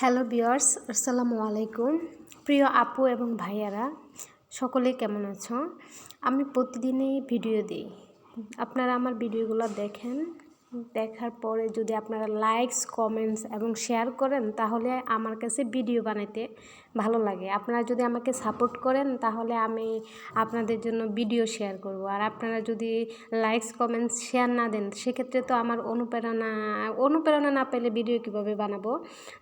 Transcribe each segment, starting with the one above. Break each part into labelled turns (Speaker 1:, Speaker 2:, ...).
Speaker 1: Hello viewers, আসসালামু আলাইকুম। প্রিয় আপু এবং ভাইয়ারা সকলে কেমন আছো? আমি প্রতিদিনই ভিডিও দিই। আপনারা আমার ভিডিওগুলো দেখেন, দেখার পরে যদি আপনারা লাইকস, কমেন্টস এবং শেয়ার করেন তাহলে আমার কাছে ভিডিও বানাইতে ভালো লাগে। আপনারা যদি আমাকে সাপোর্ট করেন তাহলে আমি আপনাদের জন্য ভিডিও শেয়ার করব। আর আপনারা যদি লাইকস, কমেন্টস, শেয়ার না দেন সেক্ষেত্রে তো আমার অনুপ্রেরণা না পেলে ভিডিও কীভাবে বানাবো।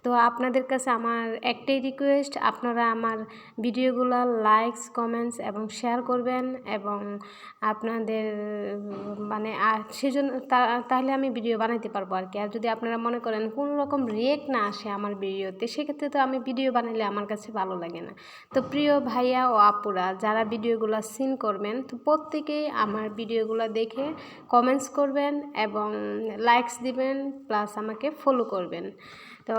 Speaker 1: তো আপনাদের কাছে আমার একটাই রিকোয়েস্ট, আপনারা আমার ভিডিওগুলো লাইকস, কমেন্টস এবং শেয়ার করবেন এবং আপনাদের সেজন্য তাহলে আমি ভিডিও বানাইতে পারবো আর কি। আর যদি আপনারা মনে করেন কোনো রকম রিয়েক্ট না আসে আমার ভিডিওতে, সেক্ষেত্রে তো আমি ভিডিও বানাইলে আমার কাছে ভালো লাগে না। তো প্রিয় ভাইয়া ও আপুরা যারা ভিডিওগুলো সিন করবেন, তো প্রত্যেকেই আমার ভিডিওগুলো দেখে কমেন্টস করবেন এবং লাইকস দিবেন, প্লাস আমাকে ফলো করবেন। তো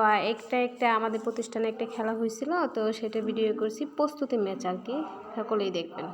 Speaker 1: একটা আমাদের প্রতিষ্ঠানে একটা খেলা হয়েছিল, তো সেটা ভিডিও করছি, প্রস্তুতি ম্যাচ আর কি, সকলেই দেখবেন।